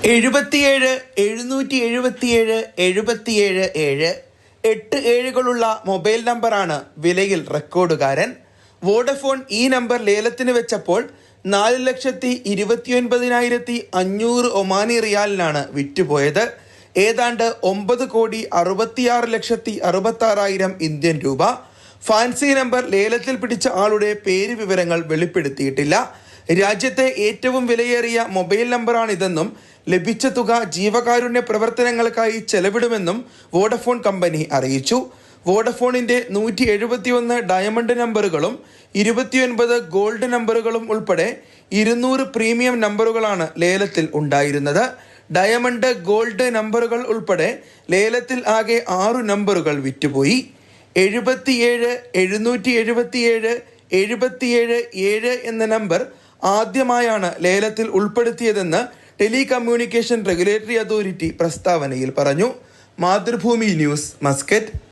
77 8 ഏഴുകളുള്ള mobile നമ്പറാണ് വിലയിൽ റെക്കോർഡുകാരൻ. Vodafone ഈ നമ്പർ ലേലത്തിന് വെച്ചപ്പോൾ 4,29,500 ഒമാനി റിയാലിനാണ് വിറ്റുപോയത്. ഏതാണ്ട് 9,66,66,000 ഇന്ത്യൻ രൂപ. ഫാൻസി നമ്പർ ലേലത്തിൽ പിടിച്ച ആളുടെ പേര് വിവരങ്ങൾ വെളിപ്പെടുത്തിയിട്ടില്ല. രാജ്യത്തെ ഏറ്റവും വിലയേറിയ മൊബൈൽ നമ്പറാണിതെന്നും ലഭിച്ച തുക ജീവകാരുണ്യ പ്രവർത്തനങ്ങൾക്കായി ചെലവിടുമെന്നും വോഡഫോൺ കമ്പനി അറിയിച്ചു. വോഡഫോണിന്റെ 171 ഡയമണ്ട് നമ്പറുകളും 29 ഗോൾഡ് നമ്പറുകളും ഉൾപ്പെടെ 200 പ്രീമിയം നമ്പറുകളാണ് ലേലത്തിൽ ഉണ്ടായിരുന്നത്. ഡയമണ്ട് ഗോൾഡ് നമ്പറുകൾ ഉൾപ്പെടെ ലേലത്തിൽ ആകെ 6 നമ്പറുകൾ വിറ്റുപോയി. 77 777 77 എന്ന നമ്പർ ആദ്യമായാണ് ലേലത്തിൽ ഉൾപ്പെടുത്തിയതെന്ന് ടെലികമ്മ്യൂണിക്കേഷൻ റെഗുലേറ്ററി അതോറിറ്റി പ്രസ്താവനയിൽ പറഞ്ഞു. Mathrubhumi news, Muscat.